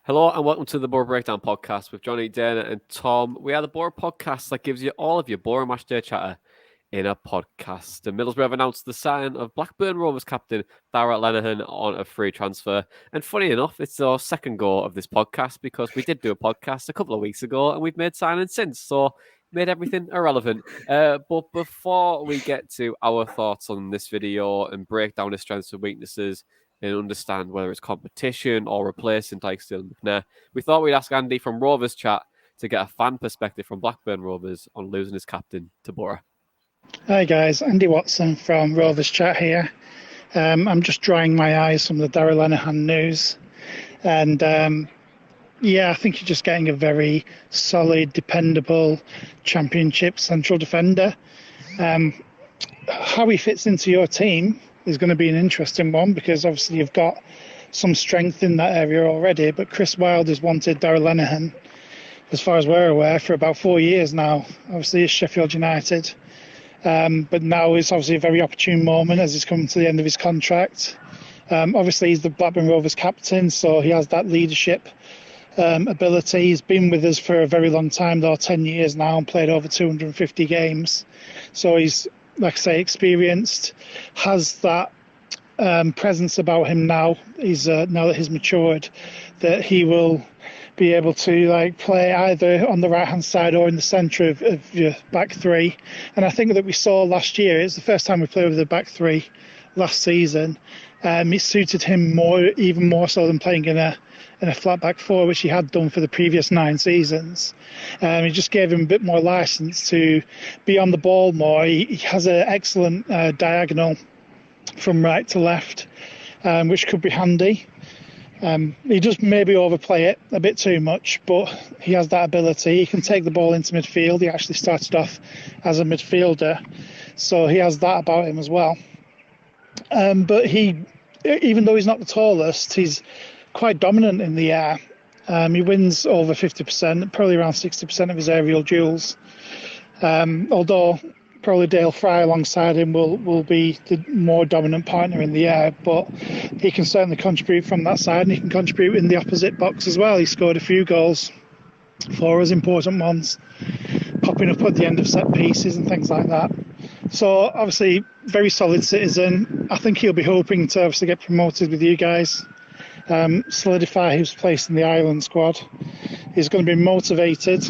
Hello and welcome to the Boro Breakdown podcast with Johnny, Dana and Tom. We are the Boro podcast that gives you all of your Boro match day chatter in a podcast. And Middlesbrough have announced the sign of Blackburn Rovers captain Darragh Lenihan on a free transfer. And funny enough, it's our second go of this podcast because we did do a podcast a couple of weeks ago and we've made signings since. So made everything irrelevant. But before we get to our thoughts on this video and break down his strengths and weaknesses and understand whether it's competition or replacing Dijksteel and McNair, we thought we'd ask Andy from Rovers Chat to get a fan perspective from Blackburn Rovers on losing his captain to Boro. Hi guys, Andy Watson from Rovers Chat here. I'm just drying my eyes from the Darragh Lenihan news. And I think you're just getting a very solid, dependable championship central defender. How he fits into your team is going to be an interesting one because obviously you've got some strength in that area already. But Chris Wilde has wanted Darragh Lenihan, as far as we're aware, for about 4 years now. Obviously, it's Sheffield United. But now is obviously a very opportune moment as he's coming to the end of his contract. Obviously, he's the Blackburn Rovers captain, so he has that leadership ability. He's been with us for a very long time, though, 10 years now, and played over 250 games. So he's, like I say, experienced, has that presence about him now. He's now that he's matured, that he will be able to play either on the right hand side or in the centre of your back three. And I think that we saw last year, it's the first time we played with the back three last season. It suited him even more so than playing in a flat back four, which he had done for the previous 9 seasons. It just gave him a bit more licence to be on the ball more. He has an excellent diagonal from right to left, which could be handy. He does maybe overplay it a bit too much, but he has that ability. He can take the ball into midfield. He actually started off as a midfielder, so he has that about him as well. But he, even though he's not the tallest, he's quite dominant in the air. He wins over 50%, probably around 60% of his aerial duels. Although probably Dale Fry alongside him will be the more dominant partner in the air, but he can certainly contribute from that side, and he can contribute in the opposite box as well. He scored a few goals for us, important ones, popping up at the end of set pieces and things like that. So obviously very solid citizen. I think he'll be hoping to obviously get promoted with you guys, solidify his place in the Ireland squad. He's going to be motivated.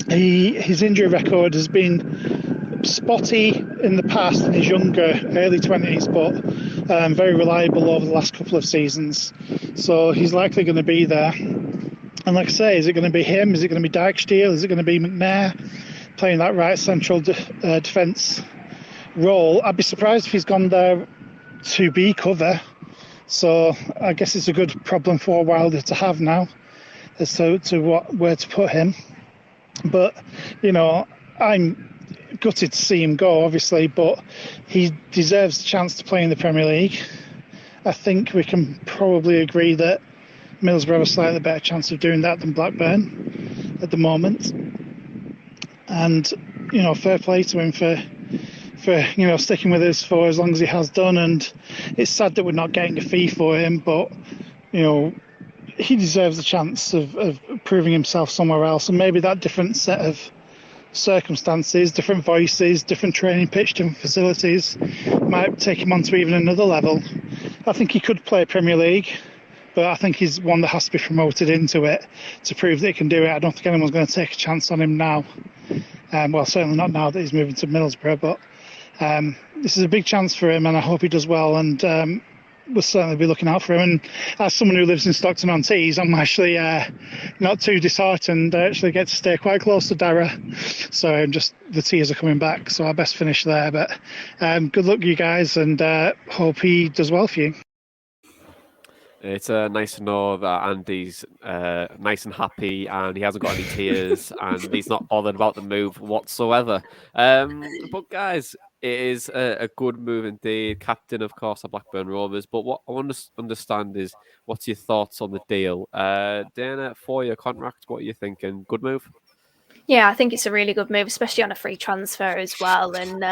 His injury record has been spotty in the past in his younger early 20s, but very reliable over the last couple of seasons, so he's likely going to be there. And like I say, is it going to be him, is it going to be Dijksteel, is it going to be McNair playing that right central defence role? I'd be surprised if he's gone there to be cover, so I guess it's a good problem for Wilder to have now as to where to put him. But I'm gutted to see him go, obviously, but he deserves the chance to play in the Premier League. I think we can probably agree that Middlesbrough have a slightly better chance of doing that than Blackburn at the moment. And fair play to him for sticking with us for as long as he has done. And it's sad that we're not getting a fee for him, but he deserves a chance of proving himself somewhere else, and maybe that different set of circumstances, different voices, different training pitch, different facilities might take him on to even another level. I think he could play Premier League, but I think he's one that has to be promoted into it to prove that he can do it. I don't think anyone's going to take a chance on him now. Well, certainly not now that he's moving to Middlesbrough, but this is a big chance for him, and I hope he does well, and we'll certainly be looking out for him. And as someone who lives in Stockton-on-Tees, I'm actually not too disheartened. I actually get to stay quite close to Darragh, so just the tears are coming back, so I best finish there. But good luck, you guys, and hope he does well for you. It's nice to know that Andy's nice and happy and he hasn't got any tears and he's not bothered about the move whatsoever. But guys, it is a good move indeed. Captain, of course, of Blackburn Rovers. But what I want to understand is, what's your thoughts on the deal? Dana, 4-year contract, what are you thinking? Good move? Yeah, I think it's a really good move, especially on a free transfer as well. And,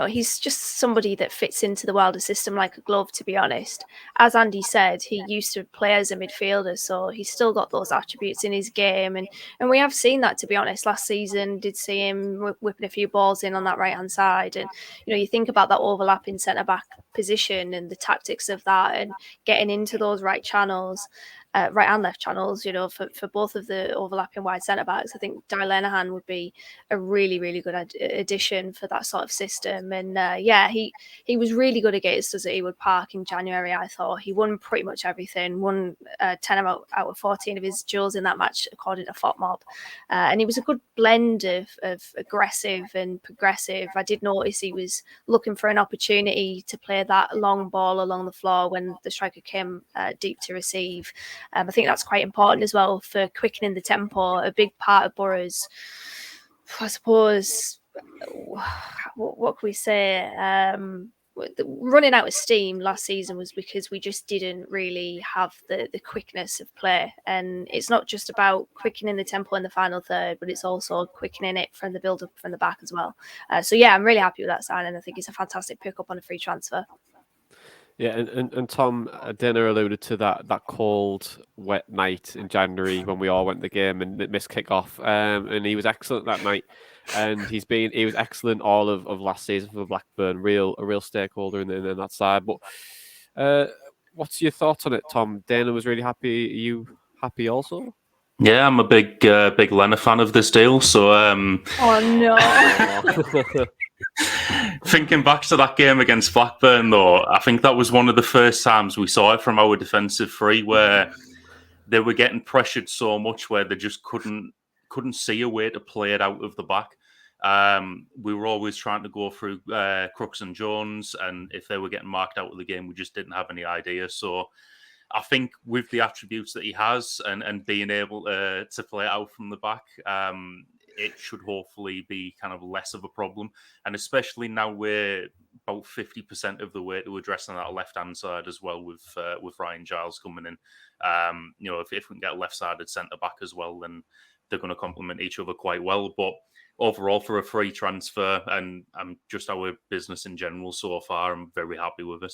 he's just somebody that fits into the Wilder system like a glove, to be honest. As Andy said, he used to play as a midfielder, so he's still got those attributes in his game. And we have seen that, to be honest. Last season, did see him whipping a few balls in on that right-hand side. And, you think about that overlapping centre-back position and the tactics of that and getting into those right channels. Right and left channels, for both of the overlapping wide centre backs. I think Darragh Lenihan would be a really, really good addition for that sort of system. And he was really good against us at Ewood Park in January. I thought he won pretty much everything. Won 10 out of 14 of his duels in that match, according to FOTMob. And he was a good blend of aggressive and progressive. I did notice he was looking for an opportunity to play that long ball along the floor when the striker came deep to receive. I think that's quite important as well for quickening the tempo. A big part of Boro's, I suppose, what can we say? Running out of steam last season was because we just didn't really have the quickness of play. And it's not just about quickening the tempo in the final third, but it's also quickening it from the build-up from the back as well. I'm really happy with that signing. I think it's a fantastic pick-up on a free transfer. Yeah, and Tom, Dinner alluded to that cold, wet night in January when we all went to the game and missed kick-off. And he was excellent that night. And he was excellent all of last season for Blackburn, a real stakeholder in that side. But what's your thoughts on it, Tom? Dana was really happy. Are you happy also? Yeah, I'm a big Lena fan of this deal. So, oh no. Thinking back to that game against Blackburn, though, I think that was one of the first times we saw it from our defensive three, where they were getting pressured so much where they just couldn't see a way to play it out of the back. We were always trying to go through Crooks and Jones, and if they were getting marked out of the game, we just didn't have any idea. So I think with the attributes that he has and being able to play it out from the back, it should hopefully be kind of less of a problem. And especially now we're about 50% of the way to addressing that left-hand side as well with Ryan Giles coming in. If we can get a left-sided centre-back as well, then they're going to complement each other quite well. But overall, for a free transfer and just our business in general so far, I'm very happy with it.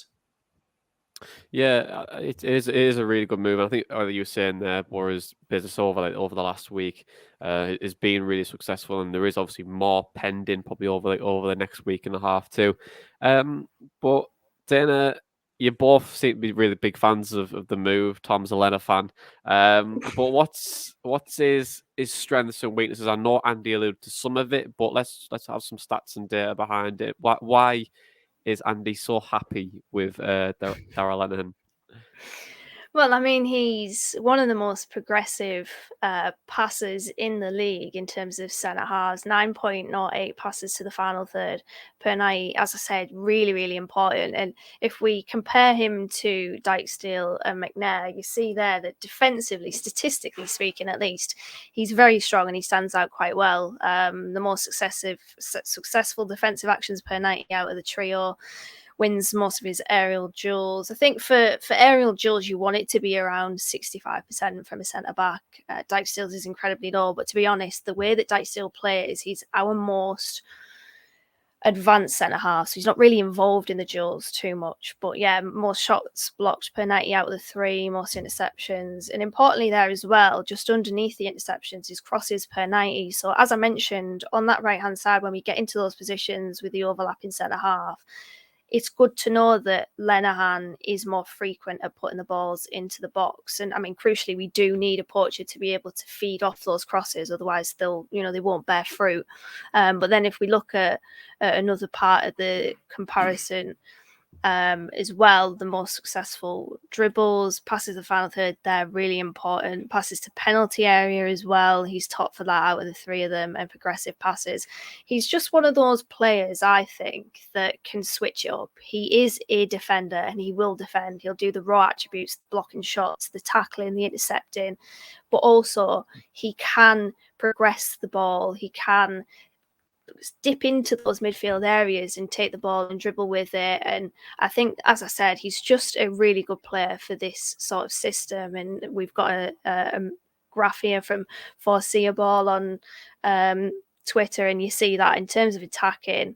Yeah, it is a really good move. I think you were saying there, Boro's business over the last week has been really successful, and there is obviously more pending probably over the next week and a half too. But Dana, you both seem to be really big fans of the move. Tom's a Lena fan. But what's his strengths and weaknesses? I know Andy alluded to some of it, but let's have some stats and data behind it. Why is Andy so happy with Darragh Lenihan? Well, I mean, he's one of the most progressive passers in the league in terms of centre halves. 9.08 passes to the final third per night. As I said, really, really important. And if we compare him to Dijksteel and McNair, you see there that defensively, statistically speaking, at least, he's very strong and he stands out quite well. The more successful defensive actions per night out of the trio. Wins most of his aerial duels. I think for aerial duels, you want it to be around 65% from a centre-back. Dijksteel is incredibly low, but to be honest, the way that Dijksteel plays, he's our most advanced centre-half, so he's not really involved in the duels too much. But yeah, most shots blocked per 90 out of the three, most interceptions. And importantly there as well, just underneath the interceptions is crosses per 90. So as I mentioned, on that right-hand side, when we get into those positions with the overlapping centre-half, it's good to know that Lenihan is more frequent at putting the balls into the box. And I mean, crucially, we do need a poacher to be able to feed off those crosses. Otherwise, they won't bear fruit. But then if we look at another part of the comparison, as well, the most successful dribbles, passes the final third, they're really important. Passes to penalty area as well. He's top for that out of the three of them, and progressive passes. He's just one of those players, I think, that can switch it up. He is a defender and he will defend. He'll do the raw attributes, the blocking shots, the tackling, the intercepting, but also he can progress the ball. He can dip into those midfield areas and take the ball and dribble with it. And I think, as I said, he's just a really good player for this sort of system. And we've got a graph here from Foreseeable on Twitter, and you see that in terms of attacking,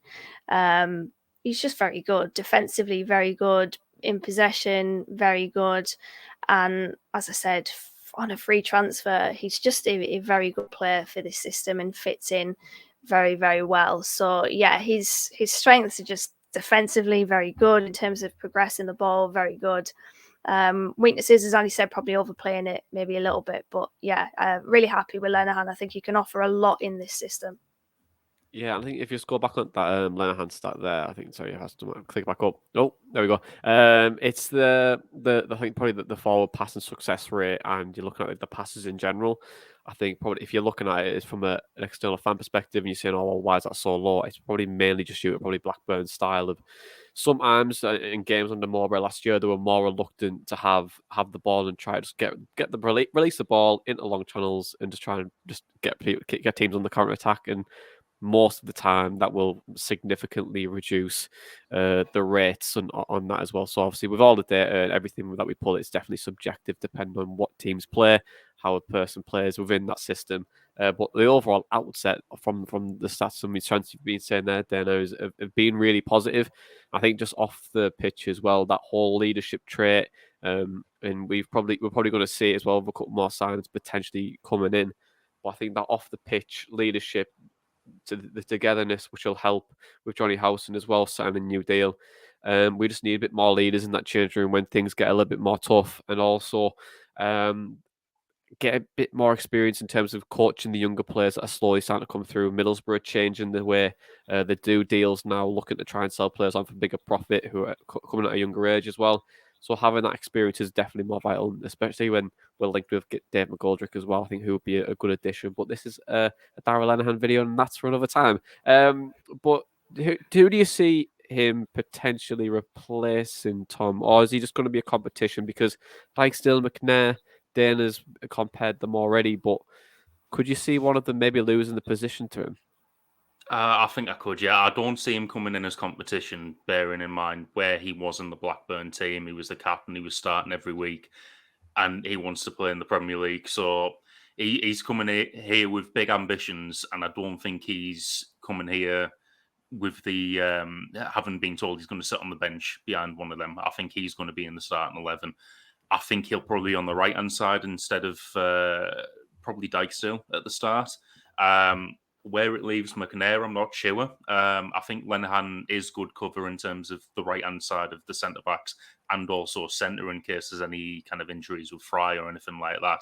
he's just very good. Defensively, very good. In possession, very good. And as I said, on a free transfer, he's just a very good player for this system and fits in very, very well. So yeah, his strengths are just defensively very good. In terms of progressing the ball, very good. Weaknesses, as Andy said, probably overplaying it maybe a little bit, but yeah, really happy with Lenihan. I think he can offer a lot in this system. Yeah, I think if you just go back on that Lenihan stat there, I think sorry, it has to click back up. Oh, there we go. It's the I think probably the forward passing success rate, and you're looking at like, the passes in general. I think probably if you're looking at it from an external fan perspective, and you're saying, "Oh, well, why is that so low?" It's probably mainly just due to probably Blackburn's style of. Sometimes in games under Mowbray last year, they were more reluctant to have the ball and try to just get the release the ball into long channels and just try and just get teams on the counter attack. And most of the time that will significantly reduce the rates on that as well. So obviously with all the data and everything that we pull, it's definitely subjective depending on what teams play, how a person plays within that system. But the overall outset from the stats and the trends you've been saying there, Dana, have been really positive. I think just off the pitch as well, that whole leadership trait, and we're probably going to see it as well with a couple more signings potentially coming in. But I think that off the pitch leadership, to the togetherness, which will help with Johnny Howson as well, signing a new deal. We just need a bit more leaders in that change room when things get a little bit more tough, and also get a bit more experience in terms of coaching the younger players that are slowly starting to come through. Middlesbrough changing the way they do deals now, looking to try and sell players on for bigger profit who are coming at a younger age as well. So having that experience is definitely more vital, especially when we're linked with Dave McGoldrick as well. I think he would be a good addition. But this is a Darragh Lenihan video, and that's for another time. But who do you see him potentially replacing, Tom? Or is he just going to be a competition? Because Dijksteel, McNair, Dana's compared them already, but could you see one of them maybe losing the position to him? I think I could, yeah. I don't see him coming in as competition, bearing in mind where he was in the Blackburn team. He was the captain, he was starting every week, and he wants to play in the Premier League. So he's coming here with big ambitions, and I don't think he's coming here with the having been told he's going to sit on the bench behind one of them. I think he's going to be in the starting 11. I think he'll probably be on the right-hand side instead of probably Dijksteel at the start. Where it leaves McNair, I'm not sure. I think Lenihan is good cover in terms of the right-hand side of the centre-backs and also centre in case there's any kind of injuries with Fry or anything like that.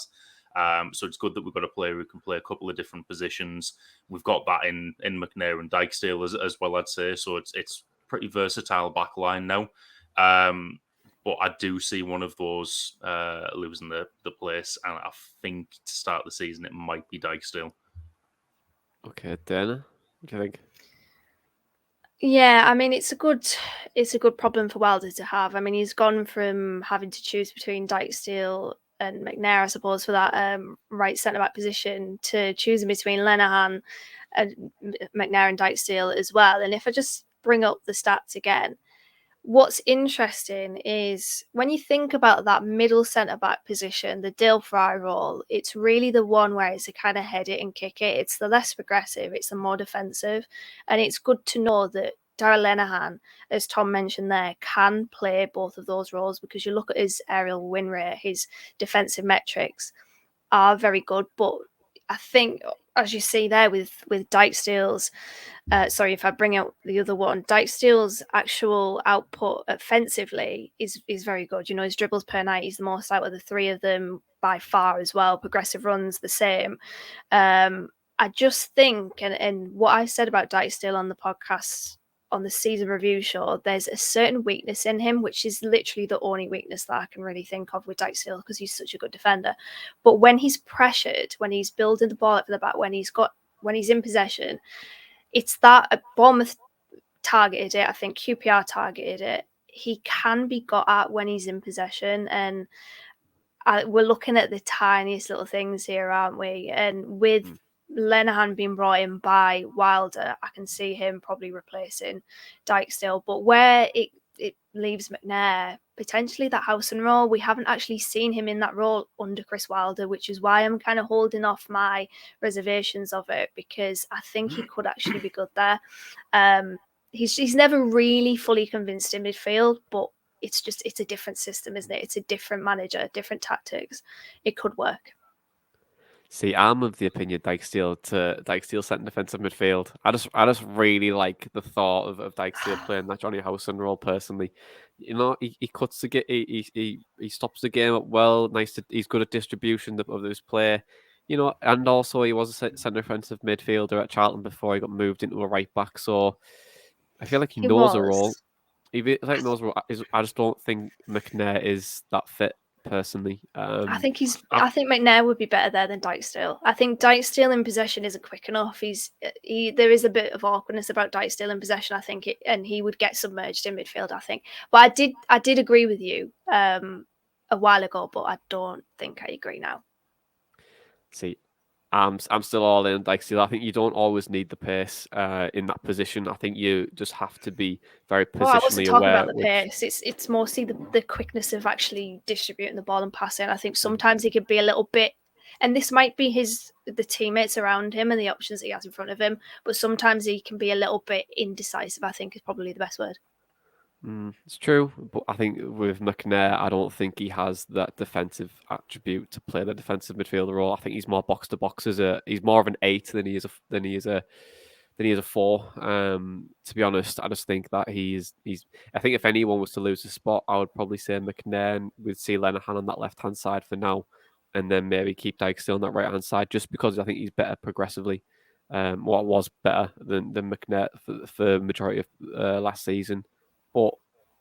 So it's good that we've got a player who can play a couple of different positions. We've got that in McNair and Dijksteel as well, I'd say. So it's pretty versatile back line now. But I do see one of those losing the place. And I think to start the season, it might be Dijksteel. Okay, Dana, what do you think? Yeah, I mean it's a good problem for Wilder to have. I mean he's gone from having to choose between Dijksteel and McNair, I suppose, for that right centre back position, to choosing between Lenihan and McNair and Dijksteel as well. And if I just bring up the stats again, what's interesting is when you think about that middle centre-back position, the Dale Fry role, it's really the one where it's a kind of head it and kick it. It's the less progressive, it's the more defensive. And it's good to know that Darragh Lenihan, as Tom mentioned there, can play both of those roles, because you look at his aerial win rate, his defensive metrics are very good. But I think, as you see there with Dijksteel's, if I bring out the other one, Dijksteel's actual output offensively is very good. You know, his dribbles per night, he's the most out of the three of them by far as well. Progressive runs, the same. I just think, and what I said about Dijksteel on the podcast, on the season review show, there's a certain weakness in him, which is literally the only weakness that I can really think of with Dijksteel, because he's such a good defender. But when he's pressured, when he's building the ball up for the back, when he's in possession, it's that Bournemouth targeted it. I think QPR targeted it. He can be got at when he's in possession, and we're looking at the tiniest little things here, aren't we? And with Lenihan being brought in by Wilder, I can see him probably replacing Dijksteel. But where it leaves McNair potentially that Howson role. We haven't actually seen him in that role under Chris Wilder, which is why I'm kind of holding off my reservations of it, because I think he could actually be good there. He's never really fully convinced in midfield, but it's a different system, isn't it? It's a different manager, different tactics. It could work. See, I'm of the opinion Dijksteel centre defensive midfield. I just really like the thought of Dijksteel playing that Johnny Howson role personally. You know, he cuts the he stops the game up well. He's good at distribution of his play. You know, and also he was a centre defensive midfielder at Charlton before he got moved into a right back. So I feel like he knows the role. I just don't think McNair is that fit personally. I think McNair would be better there than Dijksteel. I think Dijksteel in possession isn't quick enough. There is a bit of awkwardness about Dijksteel in possession, I think, and he would get submerged in midfield, I think. But I did agree with you a while ago, but I don't think I agree now. See, I'm still all in Dijksteel. I think you don't always need the pace in that position. I think you just have to be very positionally aware. I wasn't talking about the pace. It's mostly the quickness of actually distributing the ball and passing. I think sometimes he could be a little bit, and this might be the teammates around him and the options he has in front of him, but sometimes he can be a little bit indecisive, I think is probably the best word. It's true, but I think with McNair, I don't think he has that defensive attribute to play the defensive midfielder role. I think he's more box to box he's more of an 8 than he is a 4. To be honest, I just think that he's. I think if anyone was to lose a spot, I would probably say McNair, and we'd see Lenihan on that left hand side for now, and then maybe keep Dijksteel on that right hand side, just because I think he's better progressively. What was better than McNair for majority of last season. But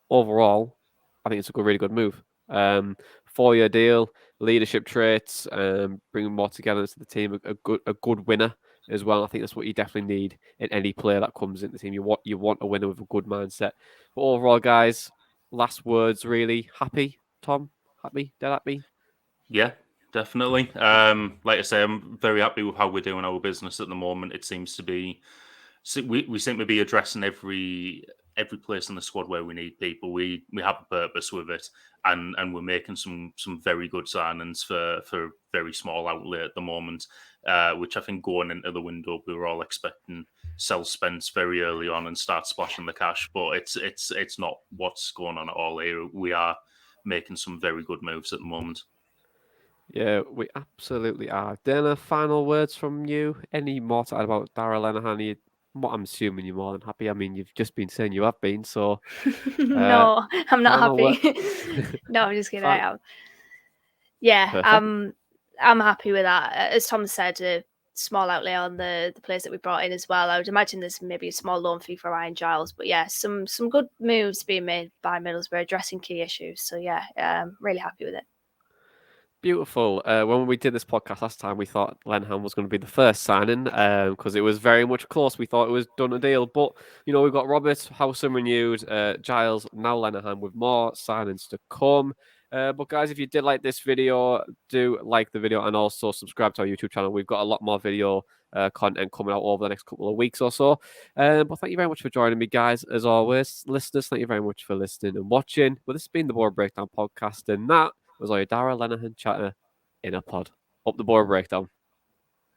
overall, I think it's a really good move. 4-year deal, leadership traits, bringing more together into the team. A good winner as well. I think that's what you definitely need in any player that comes into the team. You want a winner with a good mindset. But overall, guys, last words really. Happy, Tom? Happy? Dead happy? Yeah, definitely. Like I say, I'm very happy with how we're doing our business at the moment. It seems to be we seem to be addressing every place in the squad where we need people. We have a purpose with it, and we're making some very good signings for very small outlay at the moment, which I think going into the window we were all expecting sell Spence very early on and start splashing the cash, but it's not what's going on at all here. We are making some very good moves at the moment. Yeah, we absolutely are. Dana, final words from you? Any more to add about Darragh Lenihan? I'm assuming you're more than happy. I mean, you've just been saying you have been, so... No, I'm not happy. No, I'm just kidding. I am. Yeah, perfect. I'm happy with that. As Tom said, a small outlay on the players that we brought in as well. I would imagine there's maybe a small loan fee for Ryan Giles, but yeah, some good moves being made by Middlesbrough addressing key issues. So yeah, really happy with it. Beautiful. When we did this podcast last time, we thought Lenihan was going to be the first signing because it was very much close. We thought it was done a deal, but we've got Robert, Howson renewed, Giles, now Lenihan with more signings to come. But guys, if you did like this video, do like the video and also subscribe to our YouTube channel. We've got a lot more video content coming out over the next couple of weeks or so. But thank you very much for joining me, guys. As always, listeners, thank you very much for listening and watching. Well, this has been the Boro Breakdown podcast, and that was our Darragh Lenihan chatter in a pod. Up the Boro Breakdown.